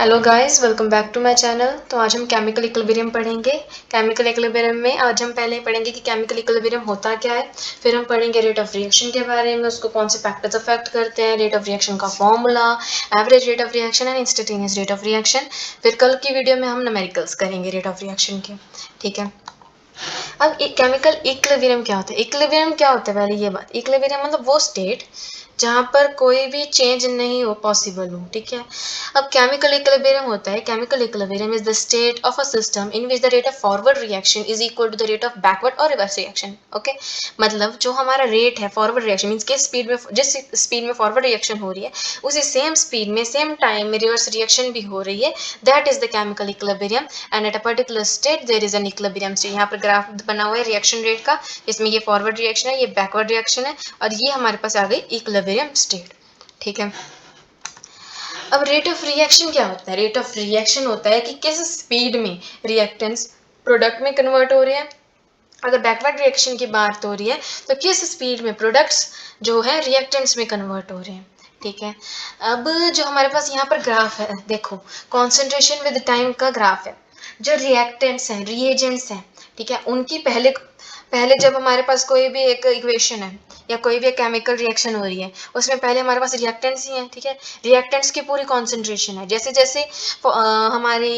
Hello guys, welcome back to my channel. तो आज हम केमिकल इक्विलिब्रियम पढ़ेंगे। केमिकल इक्विलिब्रियम में आज हम पहले पढ़ेंगे कि केमिकल इक्विलिब्रियम होता क्या है। फिर हम पढ़ेंगे रेट ऑफ रिएक्शन के बारे में, उसको कौन से फैक्टर्स अफेक्ट करते हैं, रेट ऑफ रिएक्शन का formula, average rate of reaction and instantaneous rate of reaction. फिर कल की वीडियो में हम न्यूमेरिकल्स करेंगे रेट ऑफ रिएक्शन के। ठीक है। अब केमिकल इक्विलिब्रियम क्या होता है? इक्विलिब्रियम क्या होता है, पहले ये बात। इक्विलिब्रियम मतलब वो स्टेट जहाँ पर कोई भी चेंज नहीं हो पॉसिबल हो। ठीक है। अब केमिकल इक्विलिब्रियम होता है, chemical equilibrium is the state of a system in which the rate of forward reaction is equal to the rate of backward और रिवर्स रिएक्शन। ओके, मतलब जो हमारा रेट है फॉरवर्ड रिएक्शन मीन्स के speed में, जिस स्पीड में forward reaction हो रही है उसी सेम स्पीड में सेम टाइम में रिवर्स रिएक्शन भी हो रही है, that is the chemical equilibrium. And at a particular state there is an equilibrium state. यहाँ पर ग्राफ बना हुआ है रिएक्शन रेट का, इसमें ये फॉरवर्ड रिएक्शन है, ये बैकवर्ड रिएक्शन है, और ये हमारे पास आ गई इक्विलिब्रियम स्टेट। ठीक है। अब रेट ऑफ रिएक्शन क्या होता है? रेट ऑफ रिएक्शन होता है कि किस स्पीड में रिएक्टेंट्स प्रोडक्ट में कन्वर्ट हो रहे हैं। अगर बैकवर्ड रिएक्शन की बात हो रही है तो किस स्पीड में प्रोडक्ट्स जो है रिएक्टेंट्स में कन्वर्ट हो रहे हैं। ठीक है। अब जो हमारे पास यहाँ पर ग्राफ है, देखो, कॉन्सेंट्रेशन विद टाइम का ग्राफ है। जो रिएक्टेंट्स हैं, रिएजेंट्स हैं, ठीक है, उनकी पहले पहले जब हमारे पास कोई भी एक इक्वेशन है या कोई भी एक केमिकल रिएक्शन हो रही है, उसमें पहले हमारे पास रिएक्टेंट्स ही हैं। ठीक है। रिएक्टेंट्स की पूरी कॉन्सेंट्रेशन है। जैसे जैसे हमारे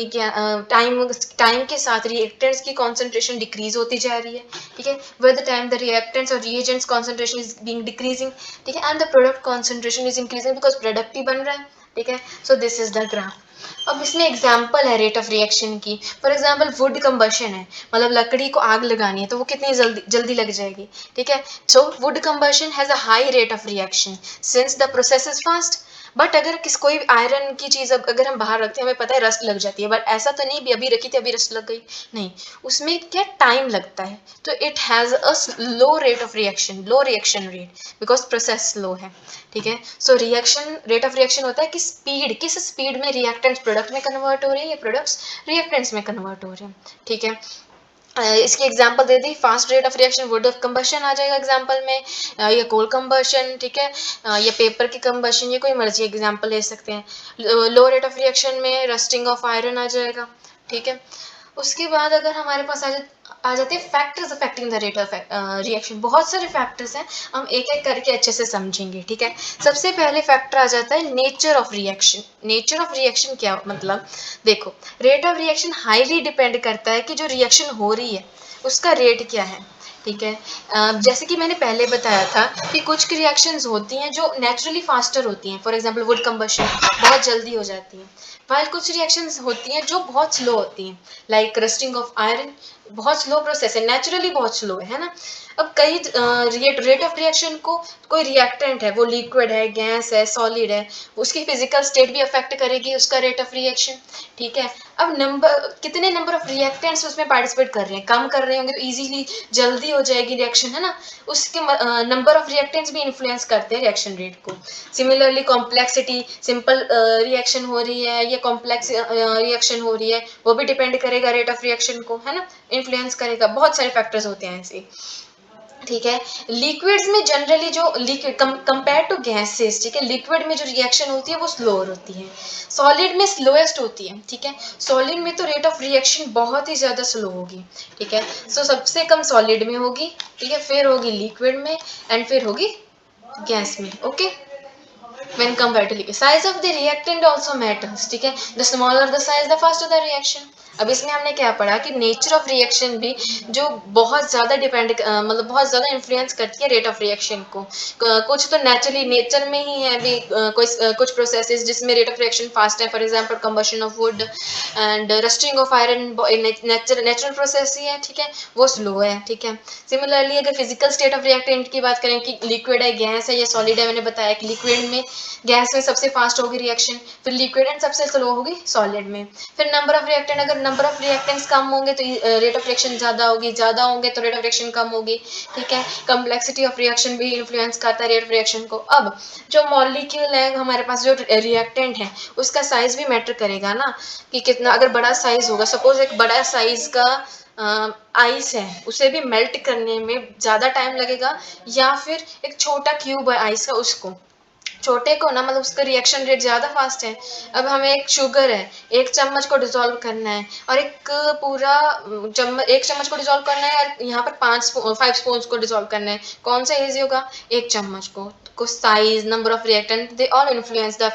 टाइम टाइम के साथ रिएक्टेंट्स की कॉन्सेंट्रेशन डिक्रीज होती जा रही है। ठीक है। With the time the reactants और reagents concentration is being decreasing. ठीक है। And the product concentration is increasing because product ही बन रहा है। ठीक है। So this is the graph. अब इसमें एग्जाम्पल है रेट ऑफ रिएक्शन की। फॉर एग्जाम्पल वुड कंबशन है, मतलब लकड़ी को आग लगानी है तो वो कितनी जल्दी जल्दी लग जाएगी। ठीक है। So would combustion has a high rate of reaction since the process is fast. But अगर कोई आयरन की चीज अगर हम बाहर रखते हैं, हमें पता है रस्ट लग जाती है, बट ऐसा तो नहीं भी अभी रखी थी अभी रस्ट लग गई, नहीं, उसमें क्या टाइम लगता है। तो it has a low rate of reaction, low reaction rate, because process slow है। ठीक है। So reaction rate of reaction होता है कि स्पीड, किस स्पीड में रिएक्टेंट्स प्रोडक्ट में कन्वर्ट हो रहे हैं या प्रोडक्ट्स रिएक्टेंट्स में कन्वर्ट हो रहे हैं। ठीक है। इसकी एग्जांपल दे दी, fast rate of reaction wood of combustion आ जाएगा एग्जांपल में, ये कोल कंबशन। ठीक है। ये पेपर की कंबशन, ये कोई मर्जी एग्जांपल ले सकते हैं। लो रेट ऑफ रिएक्शन में रस्टिंग ऑफ आयरन आ जाएगा। ठीक है। उसके बाद अगर हमारे पास आ जाते हैं factors affecting the rate of reaction. बहुत सारे फैक्टर्स हैं, हम एक एक करके अच्छे से समझेंगे। ठीक है। सबसे पहले फैक्टर आ जाता है nature of reaction. Nature of reaction क्या मतलब, देखो, rate of reaction highly depend करता है कि जो रिएक्शन हो रही है उसका रेट क्या है। ठीक है। जैसे कि मैंने पहले बताया था कि कुछ रिएक्शंस होती हैं जो नेचुरली फास्टर होती हैं, फॉर एग्जांपल वुड कंबशन बहुत जल्दी हो जाती है, while कुछ रिएक्शंस होती हैं जो बहुत स्लो होती हैं, लाइक रस्टिंग ऑफ आयरन बहुत स्लो प्रोसेस है, नेचुरली बहुत स्लो है ना। अब कई रेट ऑफ रिएक्शन को, कोई रिएक्टेंट है वो लिक्विड है, गैस है, सॉलिड है, उसकी फिजिकल स्टेट भी अफेक्ट करेगी उसका रेट ऑफ रिएक्शन। ठीक है। अब कितने नंबर ऑफ रिएक्टेंट्स उसमें पार्टिसिपेट कर रहे हैं, कम कर रहे होंगे तो इजीली जल्दी हो जाएगी रिएक्शन, है ना। उसके नंबर ऑफ रिएक्टेंट्स भी इन्फ्लुएंस करते हैं रिएक्शन रेट को। सिमिलरली कॉम्प्लेक्सिटी, सिंपल रिएक्शन हो रही है या कॉम्प्लेक्स रिएक्शन हो रही है, वो भी डिपेंड करेगा रेट ऑफ रिएक्शन को, है ना, इन्फ्लुएंस करेगा। बहुत सारे फैक्टर्स होते हैं ऐसे। ठीक है। लिक्विड्स में जनरली जो लिक्विड कंपेयर टू गैसेस, ठीक है, लिक्विड में जो रिएक्शन होती है वो स्लोअर होती है, सॉलिड में स्लोएस्ट होती है। ठीक है। सॉलिड में तो रेट ऑफ रिएक्शन बहुत ही ज्यादा स्लो होगी। ठीक है। सो सबसे कम सॉलिड में होगी। ठीक है। फिर होगी लिक्विड में एंड फिर होगी गैस में। Okay. when compared to liquid, size of the reactant also matters। ठीक है। the smaller the size the faster the reaction। अब इसमें हमने क्या पढ़ा कि नेचर ऑफ रिएक्शन भी जो बहुत ज्यादा डिपेंड मतलब बहुत ज्यादा इन्फ्लुएंस करती है रेट ऑफ रिएक्शन को। कुछ तो नेचुरली नेचर में ही है भी, कुछ प्रोसेसेस जिसमें रेट ऑफ रिएक्शन फास्ट है, for example combustion of wood and rusting of iron, natural process ही है। ठीक है। वो स्लो है। ठीक है। सिमिलरली अगर फिजिकल स्टेट ऑफ रिएक्टेंट की बात करें कि लिक्विड है, गैस है या सॉलिड है, मैंने बताया कि लिक्विड में, गैस में सबसे फास्ट होगी रिएक्शन, फिर लिक्विड एंड सबसे स्लो होगी सॉलिड में। फिर नंबर ऑफ रिएक्टेंट, अगर नंबर ऑफ रिएक्टेंट्स कम होंगे तो रेट ऑफ रिएक्शन ज्यादा होगी, ज्यादा होंगे तो रेट ऑफ रिएक्शन कम होगी। ठीक है। कम्प्लेक्सिटी ऑफ रिएक्शन भी इन्फ्लुएंस करता है रेट ऑफ रिएक्शन को। अब जो मॉलिक्यूल है हमारे पास, जो रिएक्टेंट है उसका साइज भी मैटर करेगा ना, कि कितना, अगर बड़ा साइज होगा, सपोज एक बड़ा साइज का आइस है, उसे भी मेल्ट करने में ज्यादा टाइम लगेगा, या फिर एक छोटा क्यूब है आइस का, उसको छोटे को ना मतलब उसका रिएक्शन रेट ज़्यादा फास्ट है। अब हमें एक शुगर है, 1 चम्मच को डिसॉल्व करना है और एक पूरा 1 चम्मच को डिसॉल्व करना है और यहाँ पर 5 स्पून को डिसॉल्व करना है। कौन सा ईजी होगा? 1 चम्मच को size, number of reactant, they all influence the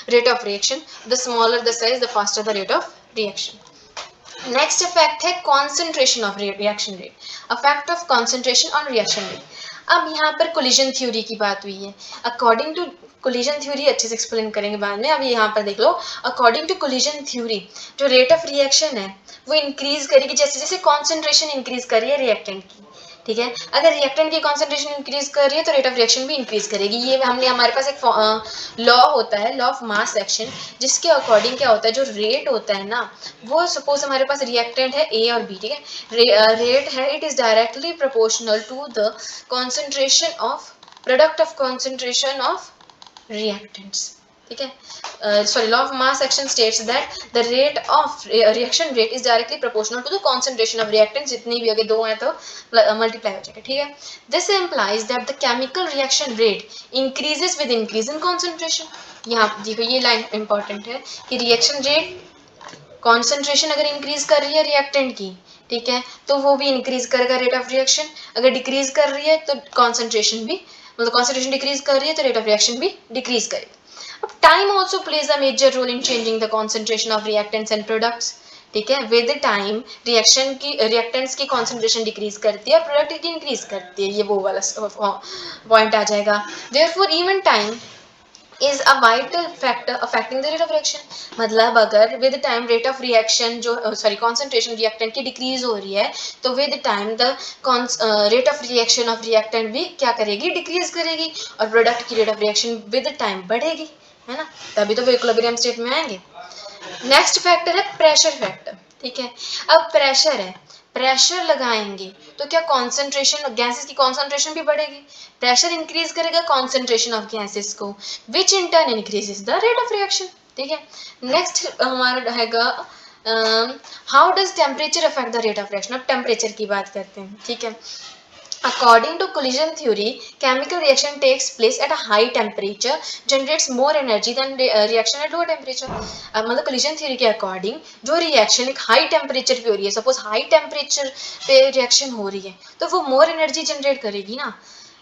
rate of reaction. The smaller the size the faster the rate of reaction. Next effect है concentration of reaction rate, effect of concentration on reaction rate. अब यहाँ पर collision theory की बात हुई है। According to collision theory अच्छे से एक्सप्लेन करेंगे बाद में, अभी यहाँ पर देख लो। अकॉर्डिंग टू कोलिजन थ्योरी जो रेट ऑफ रिएक्शन है वो इंक्रीज करेगी जैसे जैसे कॉन्सेंट्रेशन इंक्रीज कर रही है रिएक्टेंट की, ठीक है। अगर रिएक्टेंट की कॉन्सेंट्रेशन इंक्रीज कर रही है तो रेट ऑफ रिएक्शन भी इंक्रीज करेगी। ये हमने हमारे पास एक लॉ होता है, लॉ ऑफ मास एक्शन, जिसके अकॉर्डिंग क्या होता है, जो रेट होता है ना, वो सपोज हमारे पास रिएक्टेंट है ए और बी, ठीक है। रेट है, it is directly proportional to the concentration of product of concentration of reactants, ठीक है। Sorry, law of mass action states that the rate of reaction rate is directly proportional to the concentration of reactants. जितनी भी अगर 2 है तो multiply हो जाएगा, ठीक है। This implies that the chemical reaction rate increases with increase in concentration. यहाँ देखो ये लाइन इंपॉर्टेंट है कि रिएक्शन रेट कॉन्सेंट्रेशन अगर इंक्रीज कर रही है रिएक्टेंट की, ठीक है, तो वो भी इंक्रीज करेगा रेट ऑफ रिएक्शन। अगर डिक्रीज कर रही है तो कॉन्सेंट्रेशन भी, मतलब कॉन्सेंट्रेशन डिक्रीज कर रही है तो रेट ऑफ रिएक्शन भी डिक्रीज करेगी। अब time also plays a major role in changing the concentration of reactants and products, ठीक है। विद टाइम रिएक्टेंट्स की कॉन्सेंट्रेशन डिक्रीज करती है और प्रोडक्ट की इंक्रीज करती है, ये वो वाला पॉइंट आ जाएगा। Therefore even time is a vital factor affecting the rate of reaction। मतलब अगर with time rate of reaction जो concentration reactant की decrease हो रही है तो with time the rate of reaction of reactant भी क्या करेगी, decrease करेगी, और product की rate of reaction with time बढ़ेगी, है ना, तभी तो वो इक्विलिब्रियम स्टेट में आएंगे। नेक्स्ट फैक्टर है प्रेशर फैक्टर, ठीक है। अब प्रेशर है, प्रेशर लगाएंगे तो क्या कॉन्सेंट्रेशन, गैसेस की कॉन्सेंट्रेशन भी बढ़ेगी। प्रेशर इंक्रीज करेगा कॉन्सेंट्रेशन ऑफ गैसेस को, which in turn increases the rate of reaction, ठीक है। नेक्स्ट हमारा रहेगा how does temperature affect the rate of reaction. अब टेम्परेचर की बात करते हैं, ठीक है। According to collision theory, chemical reaction takes place at a high temperature, generates more energy than reaction at lower temperature। मतलब collision theory के according जो reaction एक high temperature पे हो रही है, suppose high temperature पे reaction हो रही है तो वो more energy generate करेगी ना।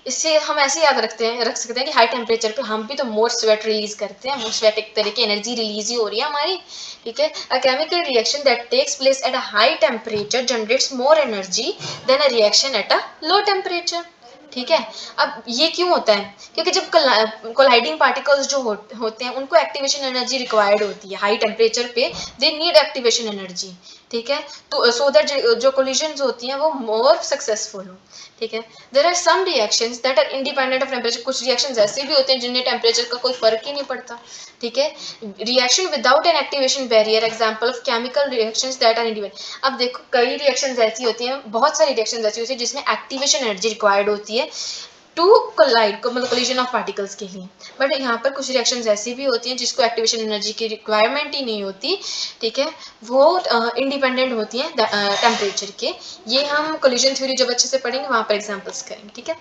इससे हम ऐसे याद रख सकते हैं कि हाई टेम्परेचर पे हम भी तो मोर स्वेट रिलीज करते हैं, मोर स्वेट एक तरह की एनर्जी रिलीज ही हो रही है हमारी, ठीक है। A chemical reaction that takes place at a high temperature generates more energy than a reaction at a low temperature, ठीक है। अब ये क्यों होता है, क्योंकि जब कोलाइडिंग पार्टिकल्स जो होते हैं उनको एक्टिवेशन एनर्जी रिक्वायर्ड होती है हाई टेम्परेचर पे, दे नीड एक्टिवेशन एनर्जी, ठीक है, तो सो दैट जो कोलिजन्स होती हैं वो मोर सक्सेसफुल हो, ठीक है। There are some reactions that are independent of temperature. कुछ रिएक्शंस ऐसे भी होते हैं जिनमें टेम्परेचर का कोई फर्क ही नहीं पड़ता, ठीक है। Reaction without an activation barrier, example of chemical reactions that are independent. अब देखो कई रिएक्शंस ऐसी होती हैं, बहुत सारी रिएक्शंस ऐसी होती हैं जिसमें एक्टिवेशन एनर्जी रिक्वायर्ड होती है टू कोलाइड को, मतलब कोलिजन ऑफ पार्टिकल्स के लिए। बट यहाँ पर कुछ रिएक्शंस ऐसी भी होती हैं जिसको एक्टिवेशन एनर्जी की रिक्वायरमेंट ही नहीं होती, ठीक है, वो इंडिपेंडेंट होती हैं टेम्परेचर के। ये हम कोलिजन थ्योरी जब अच्छे से पढ़ेंगे वहाँ पर एग्जाम्पल्स करेंगे, ठीक है।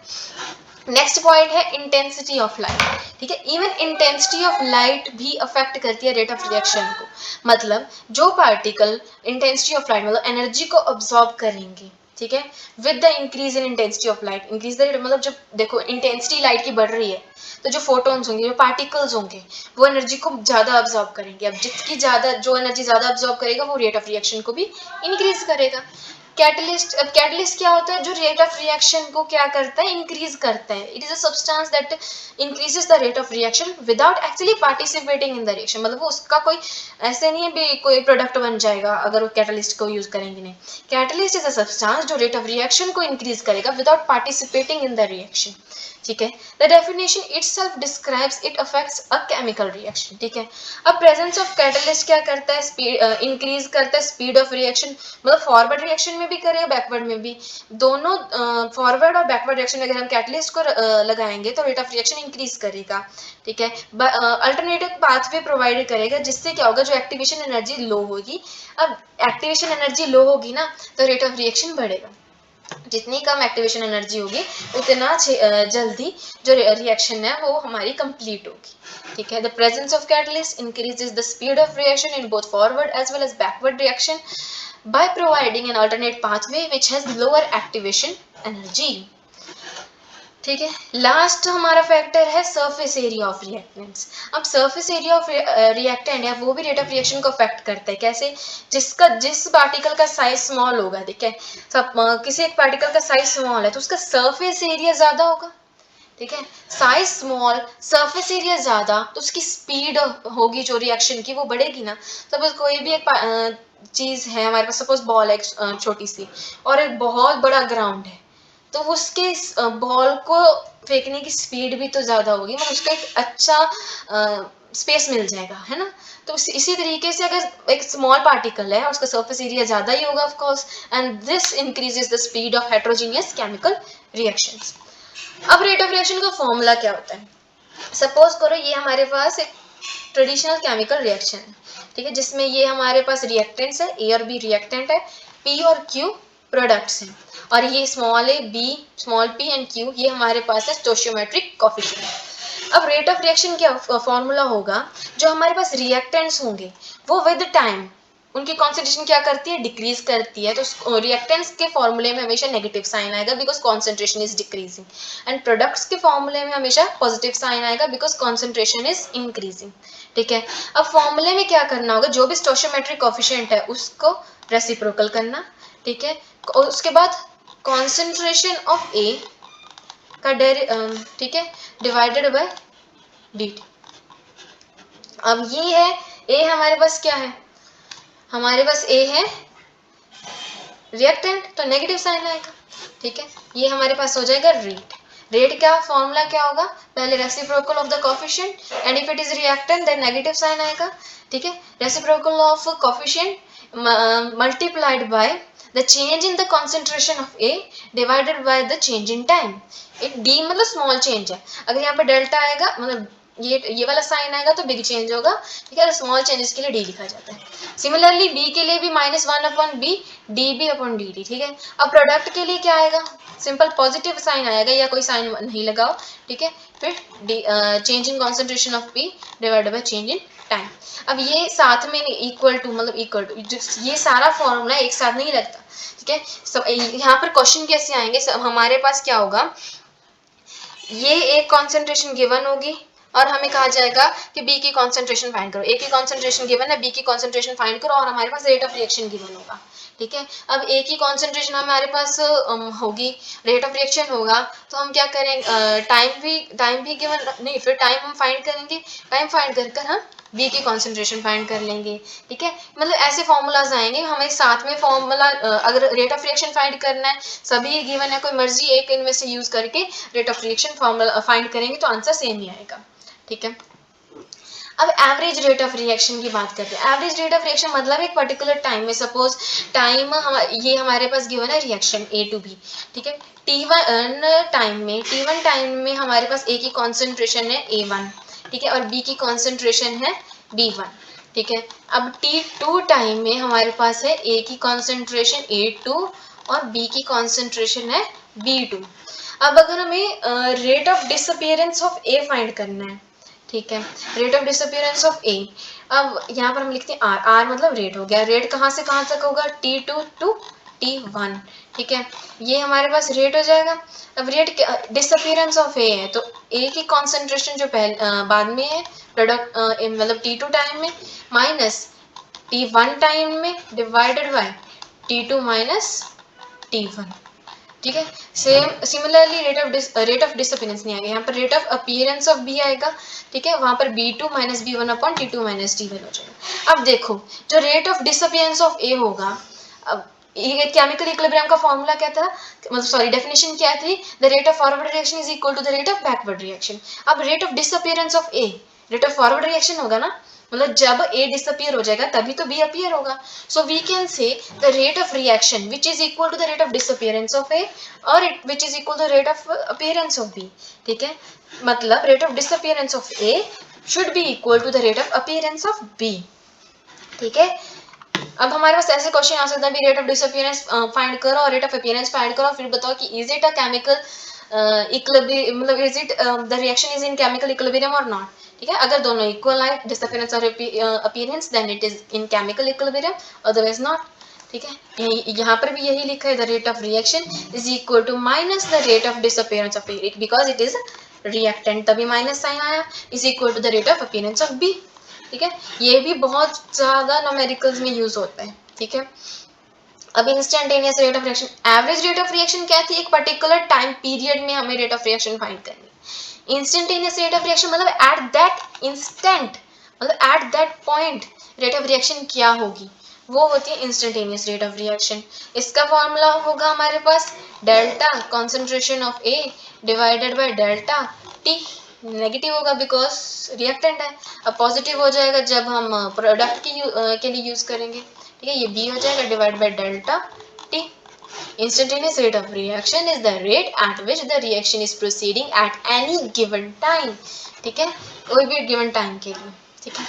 नेक्स्ट पॉइंट है इंटेंसिटी ऑफ लाइट, ठीक है। इवन इंटेंसिटी ऑफ लाइट भी अफेक्ट करती है रेट ऑफ रिएक्शन को। मतलब जो पार्टिकल इंटेंसिटी ऑफ लाइट मतलब एनर्जी को अब्सॉर्ब करेंगे, ठीक है, with the increase in intensity of light, increase the मतलब जब देखो इंटेंसिटी लाइट की बढ़ रही है तो जो फोटोन्स होंगे, जो पार्टिकल्स होंगे, वो एनर्जी को ज्यादा अब्सॉर्ब करेंगे। अब जितनी ज्यादा जो एनर्जी ज्यादा अब्सॉर्ब करेगा वो रेट ऑफ रिएक्शन को भी इंक्रीज करेगा। कैटलिस्ट, अब कैटलिस्ट क्या होता है, जो रेट ऑफ रिएक्शन को क्या करता है, इंक्रीज करता है। It is a substance that increases the rate of reaction without actually participating in the reaction. मतलब वो उसका कोई ऐसे नहीं है भी कोई प्रोडक्ट बन जाएगा अगर वो कैटलिस्ट को यूज करेंगे, नहीं। कैटलिस्ट इज अ सब्सटेंस जो रेट ऑफ रिएक्शन को इंक्रीज करेगा without participating in the reaction, ठीक है। The definition itself describes it affects a chemical reaction, ठीक है। अब प्रेजेंस ऑफ कैटलिस्ट क्या करता है, स्पीड इंक्रीज करता है स्पीड ऑफ रिएक्शन, मतलब फॉरवर्ड रिएक्शन में भी करेगा बैकवर्ड में भी, दोनों फॉरवर्ड और बैकवर्ड रिएक्शन में अगर हम कैटलिस्ट को लगाएंगे तो रेट ऑफ रिएक्शन इंक्रीज करेगा, ठीक है। अल्टरनेटिव पाथवे प्रोवाइड करेगा जिससे क्या होगा, जो एक्टिवेशन एनर्जी लो होगी। अब एक्टिवेशन एनर्जी लो होगी ना तो रेट ऑफ रिएक्शन बढ़ेगा। जितनी कम एक्टिवेशन एनर्जी होगी उतना जल्दी जो रिएक्शन है वो हमारी कंप्लीट होगी, ठीक है। The presence of catalyst increases the speed of reaction in both forward as well as backward reaction by providing an alternate pathway which has lower activation energy, ठीक है। लास्ट हमारा फैक्टर है सरफेस एरिया ऑफ रिएक्टेंट्स। अब surface area of reactant है वो भी rate of reaction को affect करता है। कैसे? जिस पार्टिकल का साइज स्मॉल होगा, ठीक है, सब किसी एक पार्टिकल का साइज स्मॉल है तो उसका सरफेस एरिया ज्यादा होगा, ठीक है। साइज स्मॉल, सरफेस एरिया ज्यादा, तो उसकी स्पीड होगी जो रिएक्शन की वो बढ़ेगी ना। सपोज कोई भी एक चीज है हमारे पास, सपोज बॉल है छोटी सी और एक बहुत बड़ा ग्राउंड है, तो उसके बॉल को फेंकने की स्पीड भी तो ज्यादा होगी, मतलब उसका एक अच्छा स्पेस मिल जाएगा, है ना। तो इसी तरीके से अगर एक स्मॉल पार्टिकल है उसका सरफेस एरिया ज्यादा ही होगा of course, and this increases the speed of heterogeneous chemical reactions. अब रेट ऑफ रिएक्शन का फॉर्मूला क्या होता है? सपोज करो ये हमारे पास एक ट्रेडिशनल केमिकल रिएक्शन है, ठीक है, जिसमें ये हमारे पास रिएक्टेंट्स है, ए और बी रिएक्टेंट है, पी और क्यू प्रोडक्ट्स हैं, और ये small A, B, small P and Q ये हमारे पास है स्टोइचियोमेट्रिक कोएफिशिएंट। अब रेट ऑफ रिएक्शन क्या फॉर्मूला होगा? जो हमारे पास रिएक्टेंट्स होंगे वो विद टाइम उनकी कॉन्सेंट्रेशन क्या करती है? डिक्रीज करती है। तो रिएक्टेंट्स के फॉर्मूले में हमेशा नेगेटिव साइन आएगा because concentration is decreasing, and products के फॉर्मूले में हमेशा पॉजिटिव साइन आएगा बिकॉज कॉन्सेंट्रेशन इज इंक्रीजिंग, ठीक है। अब फॉर्मूले में क्या करना होगा? जो भी स्टोइचियोमेट्रिक कोएफिशिएंट है उसको रेसिप्रोकल करना, ठीक है। उसके बाद कॉन्सेंट्रेशन ऑफ ए का ठीक है, डिवाइडेड बाय dt। अब ये है ए, हमारे पास क्या है? हमारे पास ए है रिएक्टेंट, तो नेगेटिव साइन आएगा, ठीक है। ये हमारे पास हो जाएगा रेट। रेट क्या फॉर्मूला क्या होगा? पहले reciprocal of the coefficient, and if it is reactant then negative sign आएगा, ठीक है। Reciprocal of coefficient multiplied by the change in the concentration of A divided by the change in time. एक d मतलब small change है, अगर यहाँ पे delta आएगा मतलब ये वाला साइन आएगा तो बिग चेंज होगा, ठीक है। स्मॉल चेंजेस के लिए डी लिखा जाता है। सिमिलरली बी के लिए भी -1/b db/dt, ठीक है। अब प्रोडक्ट के लिए क्या आएगा? सिंपल पॉजिटिव साइन आएगा या कोई साइन नहीं लगाओ, ठीक है। फिर change in concentration of P divided by change in time. अब ये साथ में इक्वल टू मतलब इक्वल टू, ये सारा फॉर्मूला एक साथ नहीं लगता, ठीक है। सब यहाँ पर क्वेश्चन कैसे आएंगे? सब हमारे पास क्या होगा? ये एक कॉन्सेंट्रेशन गिवन होगी और हमें कहा जाएगा कि बी की कॉन्सेंट्रेशन फाइंड करो। ए की कॉन्सेंट्रेशन गिवन है, बी की कॉन्सेंट्रेशन फाइंड करो, और हमारे पास रेट ऑफ रिएक्शन गिवन होगा, ठीक है। अब ए की कॉन्सेंट्रेशन हमारे पास होगी, रेट ऑफ रिएक्शन होगा, तो हम क्या करेंगे? टाइम भी गिवन नहीं, फिर टाइम हम फाइंड करेंगे, टाइम फाइंड कर हम बी की कॉन्सेंट्रेशन फाइंड कर लेंगे, ठीक है। मतलब ऐसे फॉर्मूलाज आएंगे हमें साथ में फॉर्मूला। अगर रेट ऑफ रिएक्शन फाइंड करना है, सभी गिवन है, कोई मर्जी एक इनमें से यूज करके rate of reaction formula find करेंगे तो आंसर सेम ही आएगा, ठीक है। अब एवरेज रेट ऑफ रिएक्शन की बात करते हैं। एवरेज रेट ऑफ रिएक्शन मतलब एक पर्टिकुलर टाइम में, सपोज टाइम ये हमारे पास गिवन है रिएक्शन ए टू बी, ठीक है। t1 टाइम में हमारे पास ए की कॉन्सेंट्रेशन है a1, ठीक है, और बी की कॉन्सेंट्रेशन है b1, ठीक है। अब t2 टाइम में हमारे पास है ए की कॉन्सेंट्रेशन a2 और बी की कॉन्सेंट्रेशन है b2। अब अगर हमें rate of disappearance of A find करना है, ठीक है, रेट ऑफ डिसअपियरेंस ऑफ ए। अब यहाँ पर हम लिखते हैं आर, आर मतलब रेट हो गया। रेट कहाँ से कहाँ तक होगा? t2 टू t1, ठीक है, ये हमारे पास रेट हो जाएगा। अब रेट डिसअपियरेंस ऑफ ए है, तो ए की कॉन्सेंट्रेशन जो बाद में है प्रोडक्ट मतलब t2 टाइम में माइनस t1 टाइम में divided by t2 minus t1, ठीक है। सिमिलरली रेट ऑफ डिसअपियरेंस नहीं आएगा, यहाँ पर rate of appearance of B आएगा, ठीक है, वहां पर b2 minus b1 upon t2 minus t1 हो जाएगा। अब देखो जो रेट ऑफ डिसअपियरेंस ऑफ ए होगा, अब ये केमिकल इक्विलिब्रियम का फॉर्मूला क्या था, मतलब सॉरी डेफिनेशन क्या थी? The rate of forward reaction is equal to the rate of backward reaction. अब rate of disappearance of A rate of forward reaction होगा ना, मतलब जब ए डिसअपियर हो जाएगा तभी तो बी अपीयर होगा। So we can say the rate of reaction which is equal to the rate of disappearance of A और which is equal to rate of appearance of B, ठीक है। मतलब rate of disappearance of A should be equal to the rate of appearance of B, ठीक है। अब हमारे पास ऐसे question आ सकता है भी रेट ऑफ डिसअपियरेंस फाइंड करो और रेट ऑफ अपीयरेंस फाइंड करो, फिर बताओ कि is it a chemical equilibrium, मतलब is it the reaction is in chemical equilibrium और नॉट। ठीक है, अगर दोनों इक्वल आए डिसअपियरेंस और appearance then it is in chemical equilibrium, otherwise not. ठीक है, यहाँ पर भी यही लिखा है the rate of reaction is equal to minus the rate of disappearance of A, because it is reactant, तभी माइनस साइन आया, is equal to the rate of appearance of B. ठीक है, ये भी बहुत ज्यादा न्यूमेरिकल्स में यूज होता है। ठीक है, अब instantaneous rate of reaction, average rate of reaction क्या थी, एक पर्टिकुलर टाइम पीरियड में हमें रेट ऑफ रिएक्शन फाइंड करनी। इंस्टेंटेनियस रेट ऑफ रिएक्शन मतलब एट दैट इंस्टेंट, मतलब at that point rate of reaction क्या होगी, वो होती है इंस्टेंटेनियस रेट ऑफ रिएक्शन। इसका फॉर्मूला होगा हमारे पास delta concentration of A divided by delta T. Negative होगा बिकॉज रिएक्टेंट है, अब पॉजिटिव हो जाएगा जब हम प्रोडक्ट के लिए यूज करेंगे। ठीक है, ये बी हो जाएगा divide by delta T. Instantaneous rate of reaction is the rate at which the reaction is proceeding at any given time। ठीक है, कोई भी given time के लिए। ठीक है,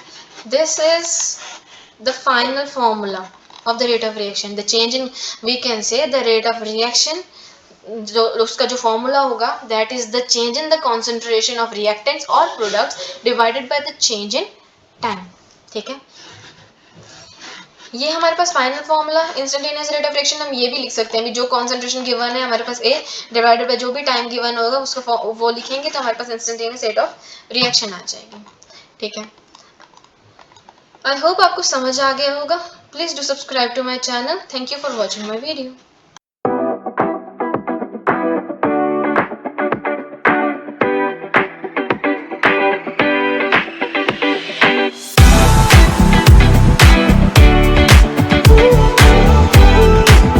this is the final formula of the rate of reaction, the change in, we can say the rate of reaction, जो उसका जो फॉर्मूला होगा that is the change in the concentration of reactants और products divided by the change in time. ठीक है, ये हमारे पास final formula instantaneous rate of reaction. हम ये भी लिख सकते हैं, जो कॉन्सेंट्रेशन गिवन है हमारे पास ए डिवाइडेड बाय जो भी टाइम गिवन होगा उसको वो लिखेंगे तो हमारे पास इंस्टेंटेनियस रेट ऑफ रिएक्शन आ जाएगी। ठीक है, आई होप आपको समझ आ गया होगा। Please do subscribe to my channel. Thank you for watching my video.